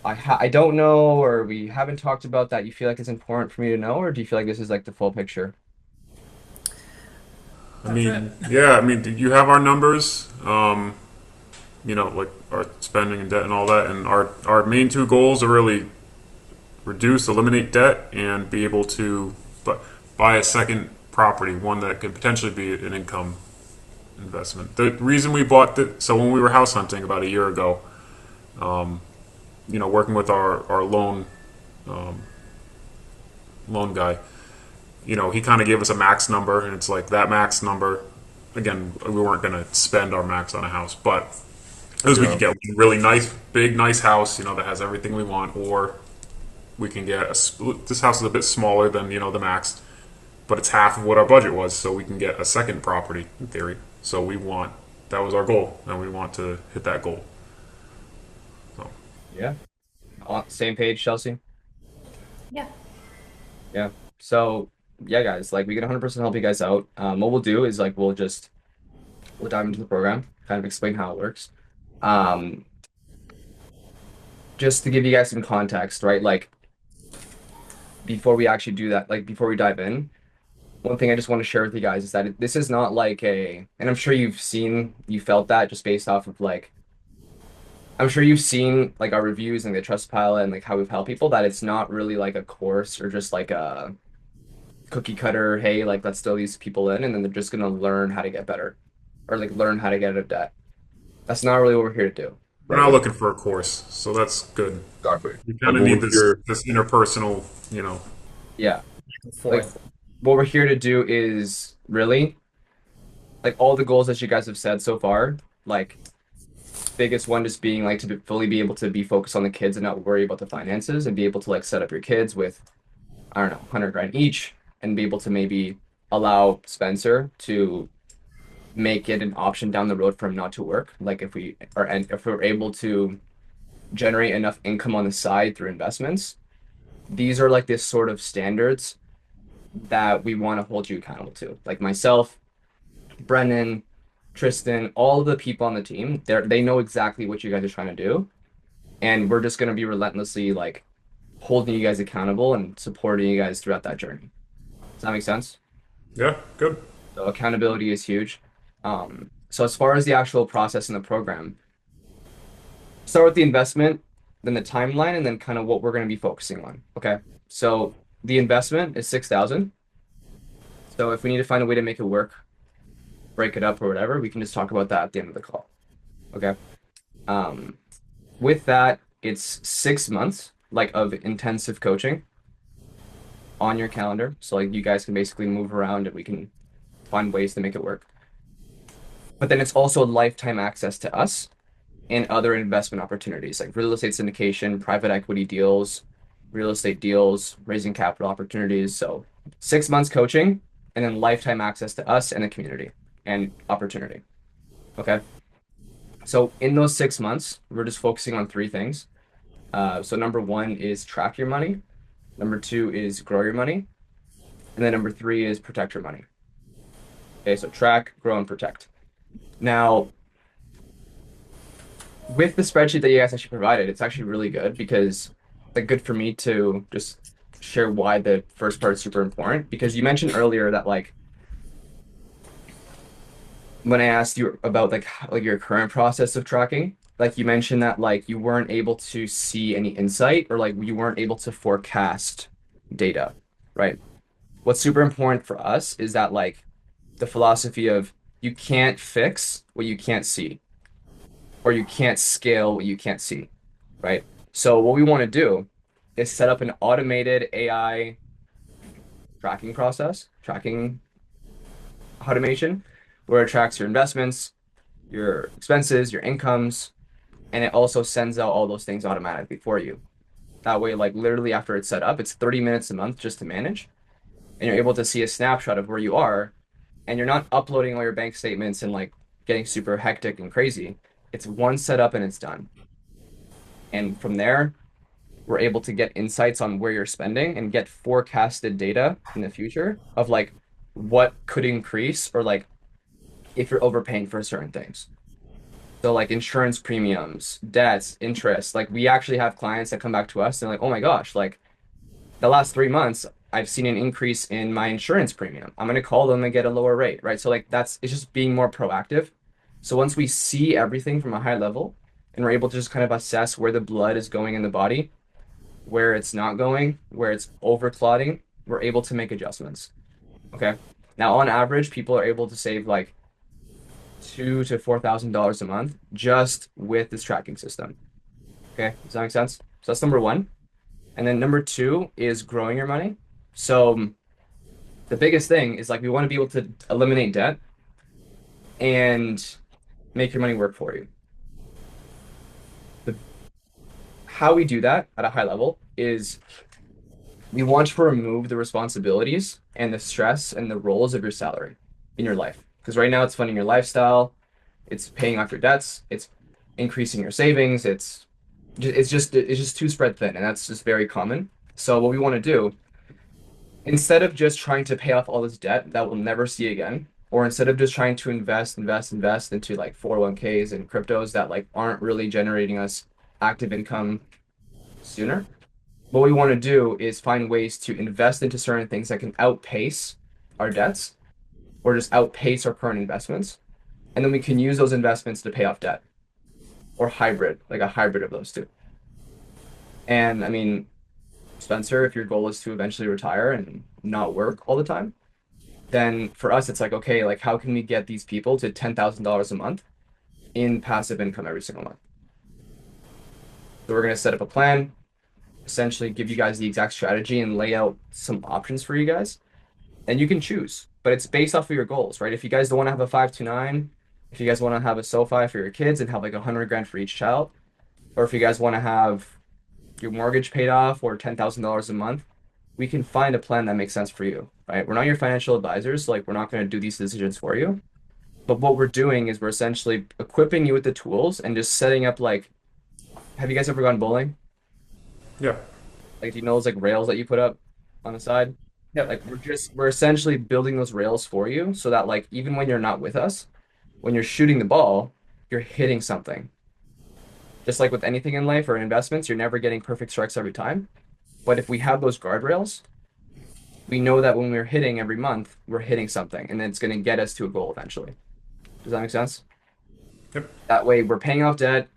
I don't know or we haven't talked about that you feel like is important for me to know, or do you feel like this is like the full picture? I That's it. mean, yeah. I mean, you have our numbers. Like our spending and debt and all that. And our main two goals are really eliminate debt, and be able to buy a second property, one that could potentially be an income investment. The reason we bought so when we were house hunting about a year ago, working with our loan guy, he kind of gave us a max number, and it's like that max number. Again, we weren't going to spend our max on a house, but as we Yeah. could get a really nice, big, nice house, that has everything we want, or we can get this house is a bit smaller than the max, but it's half of what our budget was, so we can get a second property in theory. So that was our goal, and we want to hit that goal. So Yeah. Same page, Chelsea? Yeah. Yeah. So yeah, guys, like we can 100% help you guys out. What we'll do is like we'll dive into the program, kind of explain how it works. Um, just to give you guys some context, right? Like before we actually do that, like before we dive in, one thing I just want to share with you guys is that this is not like and I'm sure you felt that just based off of like, I'm sure you've seen like our reviews and the trust pilot and like how we've helped people, that it's not really like a course or just like a cookie cutter, hey, like let's throw these people in and then they're just gonna learn how to get better or like learn how to get out of debt. That's not really what we're here to do. we're Right. not looking for a course, so that's good. Exactly. We Like kind of what need we're here. this interpersonal, Yeah. Like Forth. what we're here to do is really like all the goals that you guys have said so far, like biggest one just being like to fully be able to be focused on the kids and not worry about the finances and be able to like set up your kids with, I don't know, 100 grand each and be able to maybe allow Spencer to make it an option down the road for him not to work. Like if we are and if we're able to generate enough income on the side through investments, these are like this sort of standards that we want to hold you accountable to. Like myself, Brennan, Tristan, all of the people on the team, they know exactly what you guys are trying to do. And we're just gonna be relentlessly like holding you guys accountable and supporting you guys throughout that journey. Does that make sense? Yeah, good. So accountability is huge. So as far as the actual process in the program, start with the investment, then the timeline, and then kind of what we're going to be focusing on. Okay. So the investment is 6,000. So if we need to find a way to make it work, break it up or whatever, we can just talk about that at the end of the call. Okay. Um, with that, it's 6 months like of intensive coaching on your calendar. So like you guys can basically move around and we can find ways to make it work. But then it's also lifetime access to us and other investment opportunities like real estate syndication, private equity deals, real estate deals, raising capital opportunities. So 6 months coaching and then lifetime access to us and the community and opportunity. Okay. So in those 6 months, we're just focusing on three things. So number one is track your money. Number two is grow your money. And then number three is protect your money. Okay. So track, grow, and protect. Now, with the spreadsheet that you guys actually provided, it's actually really good because like good for me to just share why the first part is super important because you mentioned earlier that like when I asked you about like your current process of tracking, like you mentioned that like you weren't able to see any insight or like you weren't able to forecast data, right? What's super important for us is that like the philosophy of you can't fix what you can't see or you can't scale what you can't see, right? So what we want to do is set up an automated AI tracking process, tracking automation, where it tracks your investments, your expenses, your incomes, and it also sends out all those things automatically for you. That way, like literally after it's set up, it's 30 minutes a month just to manage, and you're able to see a snapshot of where you are, and you're not uploading all your bank statements and like getting super hectic and crazy. It's one setup and it's done. And from there, we're able to get insights on where you're spending and get forecasted data in the future of like what could increase or like if you're overpaying for certain things. So like insurance premiums, debts, interest, like we actually have clients that come back to us and like, oh my gosh, like the last 3 months, I've seen an increase in my insurance premium. I'm gonna call them and get a lower rate, right? So like that's it's just being more proactive. So once we see everything from a high level and we're able to just kind of assess where the blood is going in the body, where it's not going, where it's overclotting, we're able to make adjustments. Okay. Now, on average, people are able to save like $2,000 to $4,000 a month just with this tracking system. Okay. Does that make sense? So that's number one. And then number two is growing your money. So the biggest thing is like we want to be able to eliminate debt and make your money work for you. The, how we do that at a high level is we want to remove the responsibilities and the stress and the roles of your salary in your life. Because right now it's funding your lifestyle, it's paying off your debts, it's increasing your savings, it's just too spread thin, and that's just very common. So what we want to do, instead of just trying to pay off all this debt that we'll never see again, or instead of just trying to invest into like 401ks and cryptos that like aren't really generating us active income sooner, what we want to do is find ways to invest into certain things that can outpace our debts or just outpace our current investments. And then we can use those investments to pay off debt or hybrid, like a hybrid of those two. And I mean, Spencer, if your goal is to eventually retire and not work all the time, then for us, it's like, okay, like how can we get these people to $10,000 a month in passive income every single month? So we're going to set up a plan, essentially give you guys the exact strategy and lay out some options for you guys. And you can choose, but it's based off of your goals, right? If you guys don't want to have a 529, if you guys want to have a SoFi for your kids and have like 100 grand for each child, or if you guys want to have your mortgage paid off or $10,000 a month, we can find a plan that makes sense for you, right? We're not your financial advisors, so like we're not going to do these decisions for you, But what we're doing is we're essentially equipping you with the tools and just setting up like, have you guys ever gone bowling? Yeah. Like, do you know those like rails that you put up on the side? Yep. Like we're essentially building those rails for you so that like even when you're not with us, when you're shooting the ball, you're hitting something. Just like with anything in life or in investments, you're never getting perfect strikes every time. But if we have those guardrails, we know that when we're hitting every month, we're hitting something, and then it's going to get us to a goal eventually. Does that make sense? Yep. That way, we're paying off debt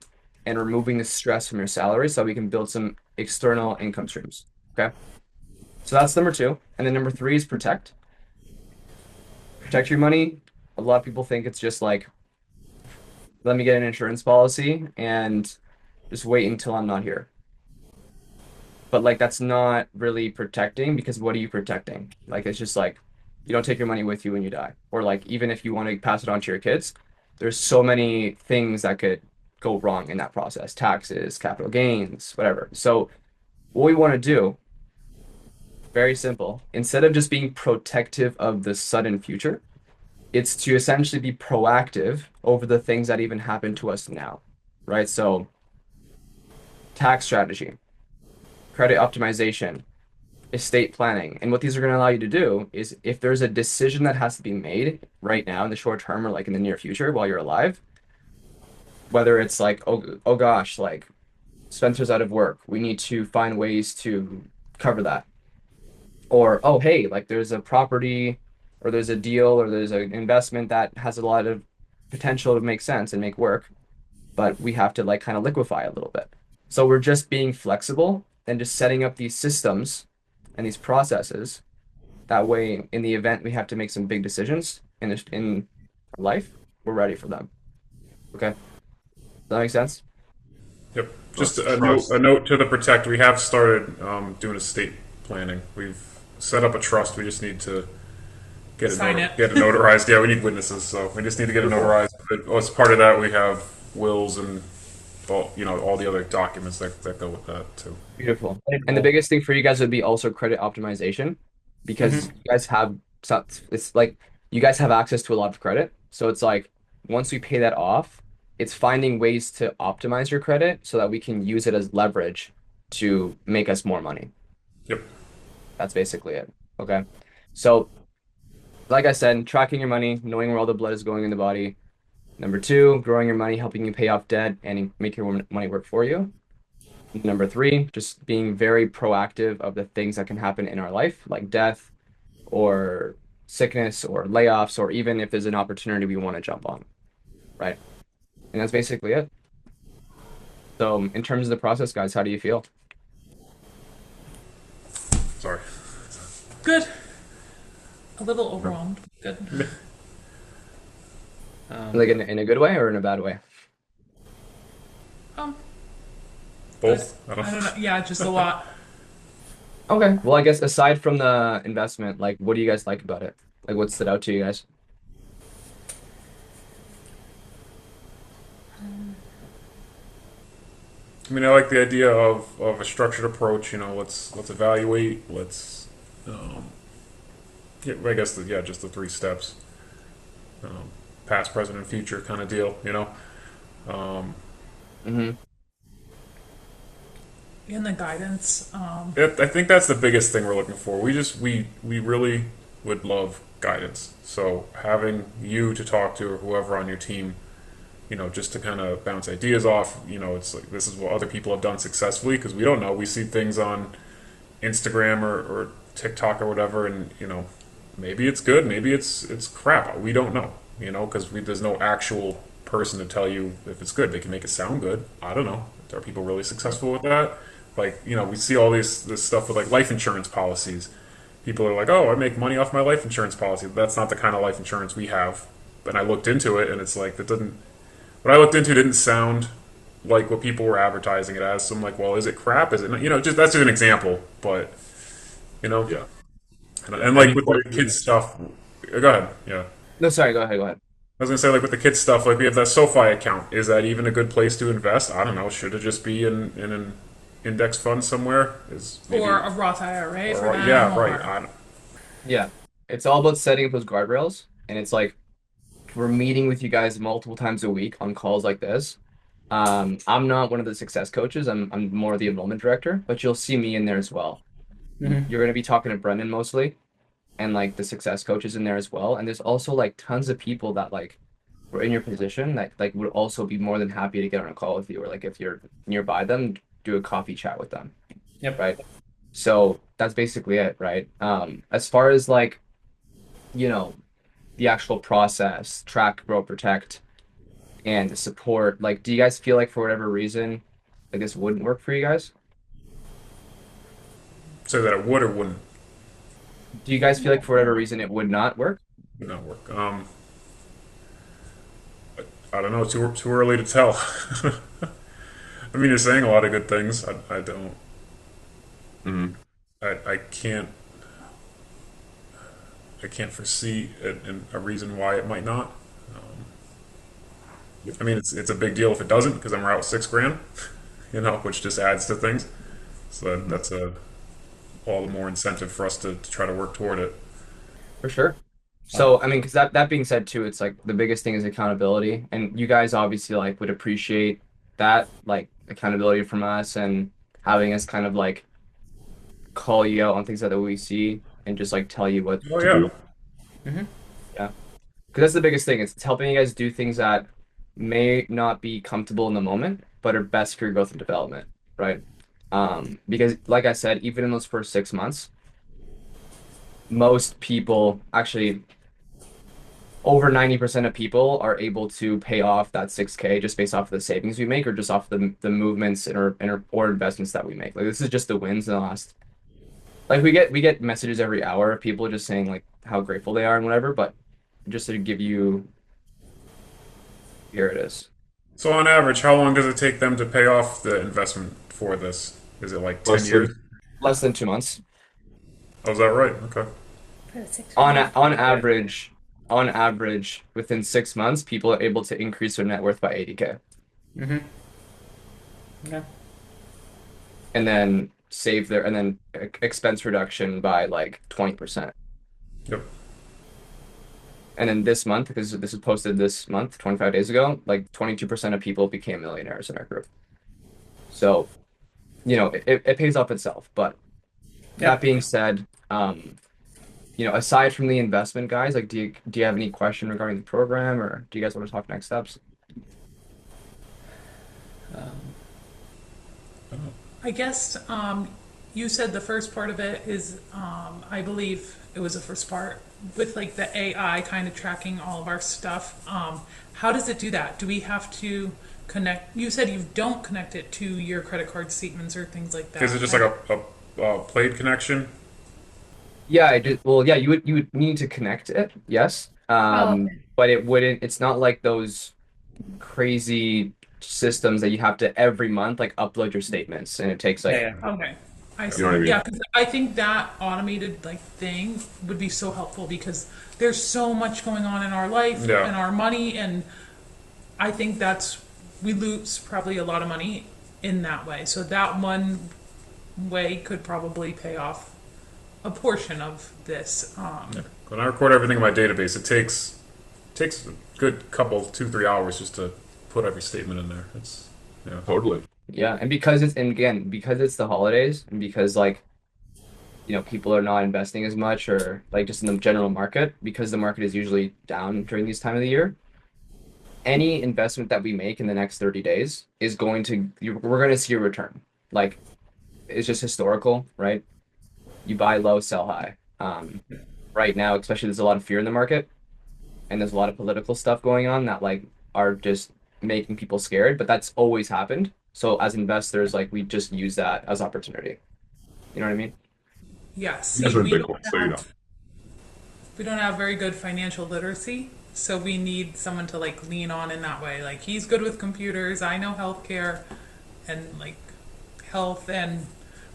and removing the stress from your salary so we can build some external income streams. Okay. So that's number two. And then number three is protect. Protect your money. A lot of people think it's just like, let me get an insurance policy and just wait until I'm not here. But like that's not really protecting because what are you protecting? Like it's just like you don't take your money with you when you die. Or like even if you want to pass it on to your kids, there's so many things that could go wrong in that process. Taxes, capital gains, whatever. So what we want to do, very simple. Instead of just being protective of the sudden future, it's to essentially be proactive over the things that even happen to us now. Right? So tax strategy, credit optimization, estate planning. And what these are going to allow you to do is if there's a decision that has to be made right now in the short term or like in the near future while you're alive, whether it's like, oh gosh, like Spencer's out of work, we need to find ways to cover that. Or, oh, hey, like there's a property or there's a deal or there's an investment that has a lot of potential to make sense and make work, but we have to like kind of liquefy a little bit. So we're just being flexible and just setting up these systems and these processes. That way, in the event we have to make some big decisions in our life, we're ready for them. Okay, does that make sense? Yep. Just Trust. Trust. a note to the protect. We have started doing estate planning. We've set up a trust. We just need to Sign it. get it notarized. Yeah, we need witnesses, so we just need to get it Beautiful. notarized. But as part of that, we have wills and all the other documents that go with that too. Beautiful. And the biggest thing for you guys would be also credit optimization because Mm-hmm. you guys have it's like you guys have access to a lot of credit. So it's like once we pay that off, it's finding ways to optimize your credit so that we can use it as leverage to make us more money. Yep. That's basically it. Okay. So, like I said, tracking your money, knowing where all the blood is going in the body. Number two, growing your money, helping you pay off debt and make your money work for you. Number three, just being very proactive of the things that can happen in our life, like death or sickness or layoffs, or even if there's an opportunity we want to jump on, right? And that's basically it. So, in terms of the process, guys, how do you feel? Sorry. Good. A little overwhelmed. Good. Like in a good way or in a bad way? Um, good. Both. I don't. I don't know. Yeah, just a lot. Okay. Well, I guess aside from the investment, like, what do you guys like about it? Like, what stood out to you guys? I mean, I like the idea of a structured approach. Let's evaluate. Let's yeah, I guess yeah, just the three steps: past, present, and future kind of deal. Um, Mm-hmm. In the guidance. I think that's the biggest thing we're looking for. We really would love guidance. So having you to talk to or whoever on your team, just to kind of bounce ideas off. It's like this is what other people have done successfully because we don't know. We see things on Instagram or TikTok or whatever, and maybe it's good, maybe it's crap. We don't know, because there's no actual person to tell you if it's good. They can make it sound good. I don't know. Are people really successful with that? Like, we see all this stuff with like life insurance policies. People are like, "Oh, I make money off my life insurance policy." That's not the kind of life insurance we have. And I looked into it, and it's like that doesn't. What I looked into didn't sound like what people were advertising it as. So I'm like, well, is it crap? Is it not? Just that's just an example, but you know, Yeah. and I like mean, with the kids stuff. Go ahead. Yeah. No, sorry, go ahead, go ahead. I was gonna say, like with the kids stuff, like we have that SoFi account. Is that even a good place to invest? I don't know. Should it just be in an index fund somewhere? Is maybe Or a Roth IRA for or them, yeah, right. or I don't, Yeah. It's all about setting up those guardrails, and it's like we're meeting with you guys multiple times a week on calls like this. I'm not one of the success coaches. I'm more the enrollment director, but you'll see me in there as well. Hmm. You're going to be talking to Brendan mostly, and like the success coaches in there as well. And there's also like tons of people that like were in your position that like would also be more than happy to get on a call with you, or like if you're nearby them, do a coffee chat with them, Yep. right? So that's basically it, right? As far as like, you know, the actual process, track, grow, protect, and the support, like, do you guys feel like for whatever reason, like this wouldn't work for you guys? Say that it would or wouldn't Do you guys feel like for whatever reason it would not work? not work. I don't know. Too early to tell. I mean, you're saying a lot of good things. I don't. Hmm. I can't. I can't foresee a reason why it might not. I mean, it's a big deal if it doesn't, because then we're out 6 grand, which just adds to things. So that's a all the more incentive for us to try to work toward it. For sure. So, I mean, because that being said too, it's like the biggest thing is accountability, and you guys obviously like would appreciate that, like accountability from us and having us kind of like call you out on things that we see and just like tell you what Oh to yeah. do. Yeah. Because that's the biggest thing. It's helping you guys do things that may not be comfortable in the moment, but are best for your growth and development, right? Because like I said, even in those first 6 months, most people actually over 90% of people are able to pay off that 6K just based off of the savings we make or just off the movements or investments that we make. Like this is just the wins in the last like we get messages every hour of people just saying like how grateful they are and whatever, but just to give you here it is. So on average, how long does it take them to pay off the investment for this? Is it like 10 years? Lesson. Less than 2 months. Oh, is that right? Okay. For the six On grand. a- on average, on average, within 6 months, people are able to increase their net worth by 80K Hmm. Okay. and then save their and then expense reduction by like 20%. Yep. And then this month, because this was posted this month, 25 days ago, like 22% of people became millionaires in our group. So, it pays off itself. But that Yep. being said, aside from the investment guys, like do you have any question regarding the program or do you guys want to talk next steps? I guess you said the first part of it is, I believe it was the first part, with like the AI kind of tracking all of our stuff. How does it do that? Do we have to connect? You said you don't connect it to your credit card statements or things like that. Is it just like a played connection? Yeah, I did. Well, yeah, you would need to connect it, yes. Oh, okay. But it wouldn't. It's not like those crazy systems that you have to every month like upload your statements, and it takes Yeah. like Yeah. Okay, I You know what see. I Yeah, mean? because I think that automated like thing would be so helpful because there's so much going on in our life Yeah. and our money, and I think that's we lose probably a lot of money in that way. So that one way could probably pay off a portion of this. When I record everything in my database, it takes a good couple 2-3 hours just to put every statement in there. It's yeah. Totally. yeah, and again because it's the holidays and because like people are not investing as much or like just in the general market because the market is usually down during this time of the year. Any investment that we make in the next 30 days is we're going to see a return. Like it's just historical, right? You buy low, sell high. Right now, especially there's a lot of fear in the market and there's a lot of political stuff going on that like are just making people scared, but that's always happened. So as investors, like we just use that as opportunity. You know what I mean? Yeah, You guys see, are in Bitcoin, so you know. we don't have very good financial literacy, so we need someone to like lean on in that way. Like he's good with computers, I know healthcare and like health, and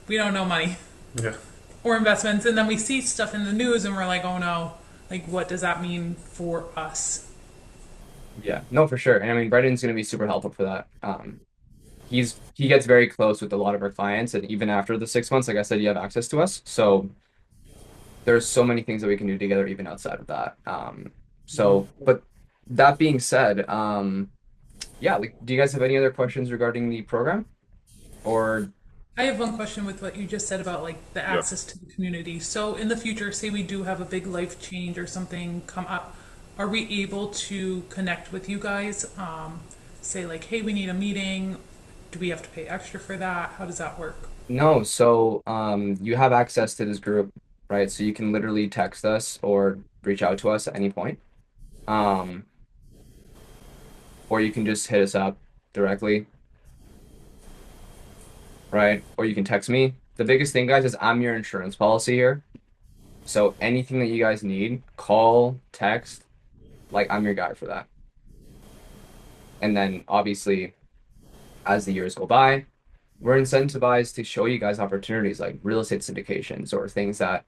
we don't know money Yeah. or investments. And then we see stuff in the news, and we're like, oh no, like what does that mean for us? Yeah, no, for sure. And I mean, Brendan's going to be super helpful for that. He gets very close with a lot of our clients, and even after the 6 months, like I said, you have access to us. So there's so many things that we can do together, even outside of that. But that being said, yeah, like, do you guys have any other questions regarding the program? Or I have one question with what you just said about like the Yeah. access to the community. So in the future, say we do have a big life change or something come up, are we able to connect with you guys? Say like, hey, we need a meeting. Do we have to pay extra for that? How does that work? no, so you have access to this group, right? So you can literally text us or reach out to us at any point. Um, or you can just hit us up directly, right? Or you can text me. The biggest thing, guys, is I'm your insurance policy here. So anything that you guys need, call, text, like I'm your guy for that. And then obviously, as the years go by, we're incentivized to show you guys opportunities like real estate syndications or things that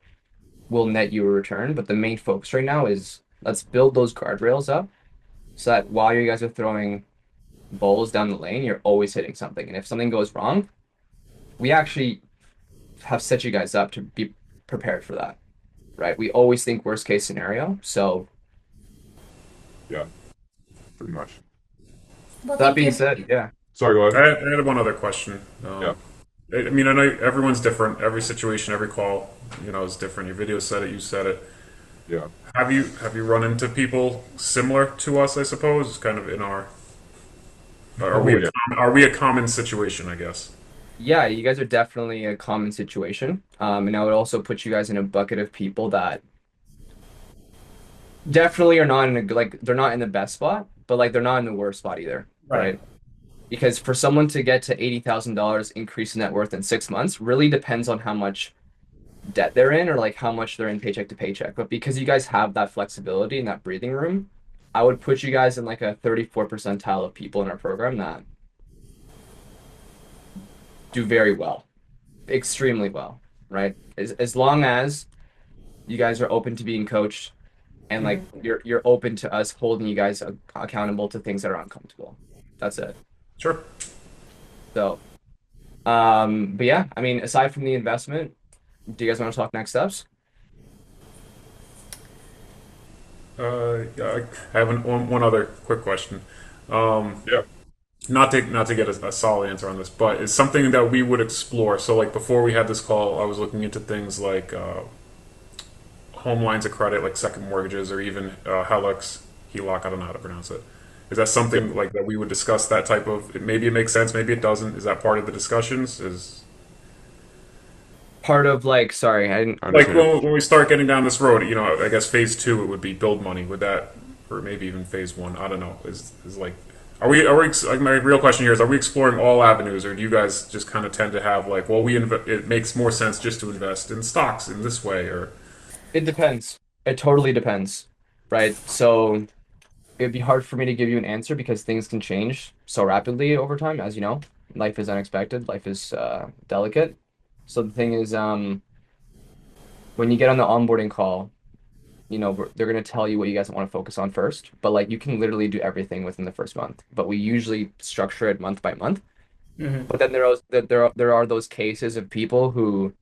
will net you a return. But the main focus right now is let's build those guardrails up so that while you guys are throwing balls down the lane, you're always hitting something. And if something goes wrong, we actually have set you guys up to be prepared for that, right? We always think worst case scenario. So Yeah. Pretty much. Well, that thank being you. said, yeah, Sorry, go ahead. I had one other question. Yeah. I mean, I know everyone's different. Every situation, every call, is different. Your video said it. You said it. Yeah. Have you run into people similar to us? I suppose, kind of in our. Are we Oh a, yeah. are we a common situation? I guess. yeah, you guys are definitely a common situation. And I would also put you guys in a bucket of people that definitely are not in a like they're not in the best spot, but like they're not in the worst spot either, Right. right? Because for someone to get to $80,000 increase in net worth in 6 months really depends on how much debt they're in or like how much they're in paycheck to paycheck. But because you guys have that flexibility and that breathing room, I would put you guys in like a 34 percentile of people in our program that do very well, extremely well, right? As long as you guys are open to being coached and like you're open to us holding you guys accountable to things that are uncomfortable. That's it. Sure. So, but yeah, I mean, aside from the investment, do you guys want to talk next steps? Yeah, I have one other quick question. Yeah. Not to get a solid answer on this, but it's something that we would explore. So, like before we had this call, I was looking into things like home lines of credit, like second mortgages, or even Helix, HELOC. I don't know how to pronounce it. Is that Yeah. something like that we would discuss? That type of maybe it makes sense, maybe it doesn't. Is that part of the discussions? Is Part of like, sorry, I didn't. I like understand. when we start getting down this road, I guess phase two it would be build money. Would that, or maybe even phase one? I don't know. Is like, are we like my real question here is, are we exploring all avenues, or do you guys just kind of tend to have like, well, it makes more sense just to invest in stocks in this way, or It depends. It totally depends, right? So it'd be hard for me to give you an answer because things can change so rapidly over time, as you know. Life is unexpected. Life is delicate. So the thing is, when you get on the onboarding call, they're gonna tell you what you guys want to focus on first. But like, you can literally do everything within the first month. But we usually structure it month by month. Hmm. But then there are those cases of people who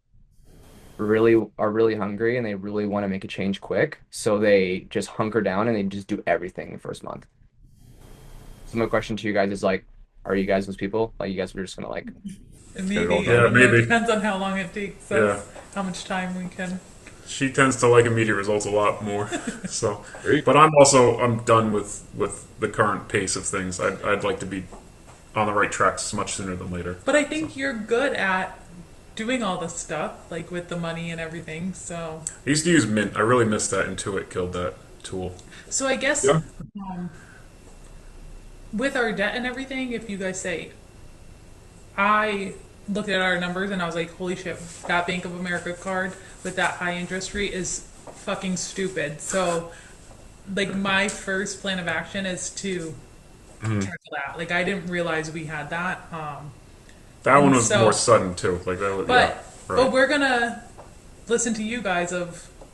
really hungry and they really want to make a change quick. So they just hunker down and they just do everything the first month. So my question to you guys is like, are you guys those people? Like you guys were just gonna like And Get it all maybe, I done. yeah, don't know, it maybe, depends on how long it takes yeah. us, how much time we can. She tends to like immediate results a lot more. So, There you but go. I'm done with the current pace of things. I'd like to be on the right tracks much sooner than later. But I So think you're good at doing all the stuff, like with the money and everything. I used to use Mint. I really missed that. Intuit killed that tool. So I guess Yeah. with our debt and everything, if you guys say, I looked at our numbers and I was like, holy shit, that Bank of America card with that high interest rate is fucking stupid. So, like, my first plan of action is to tackle that. Like, I didn't realize we had that. That one And was more so, sudden too. Like that. Yeah. but Right. we're gonna listen to you guys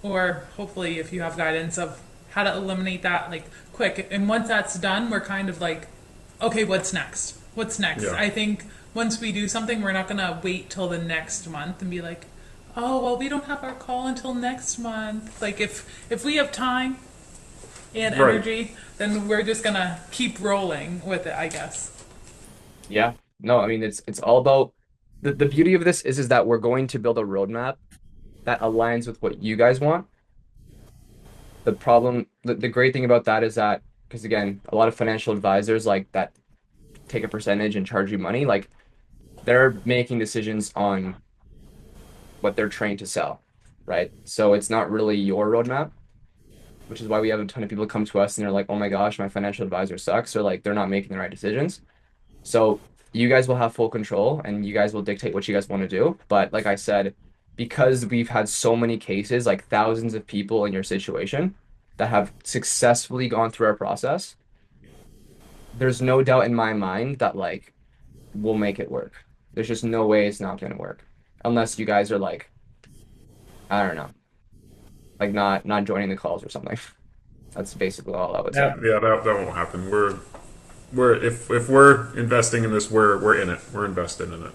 or hopefully if you have guidance of how to eliminate that like quick. And once that's done, we're kind of like, okay, what's next? What's next? Yeah. I think once we do something, we're not gonna wait till the next month and be like, oh well, we don't have our call until next month. Like if we have time, and Right. energy, then we're just gonna keep rolling with it, I guess. Yeah. No, I mean it's all about the beauty of this is that we're going to build a roadmap that aligns with what you guys want. The great thing about that is that because again, a lot of financial advisors like that take a percentage and charge you money, like they're making decisions on what they're trained to sell, right? So it's not really your roadmap, which is why we have a ton of people come to us and they're like, "Oh my gosh, my financial advisor sucks," or like they're not making the right decisions. So you guys will have full control and you guys will dictate what you guys want to do. But like I said, because we've had so many cases, like thousands of people in your situation that have successfully gone through our process, there's no doubt in my mind that like we'll make it work. There's just no way it's not going to work unless you guys are like, I don't know, like not joining the calls or something. That's basically all I would say. That Yeah, that won't happen. We're if we're investing in this, we're in it. We're invested in it.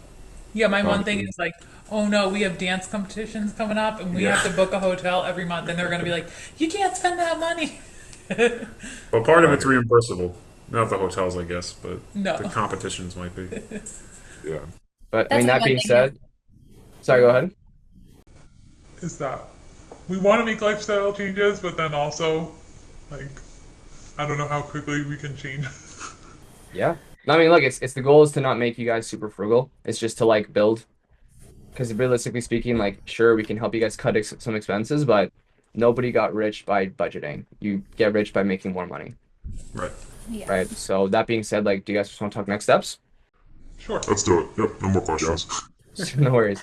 Yeah, my one thing Honestly, is like, oh no, we have dance competitions coming up and we have to Yeah. book a hotel every month, and they're gonna be like, you can't spend that money. But part of I it's hear reimbursable. Not the hotels, I guess, but the No. competitions might be. you. Yeah. But I That's mean, my that one being thing is said, sorry, go ahead. Is that we want to make lifestyle changes, but then also, like, I don't know how quickly we can change. Yeah. No, I mean, look, it's the goal is to not make you guys super frugal. It's just to like build. Because realistically speaking, like, sure, we can help you guys cut some expenses, but nobody got rich by budgeting. You get rich by making more money, Right. yeah. right? So that being said, like, do you guys just want to talk next steps? Sure. Let's do it. Yep. No more Yeah. questions. No worries.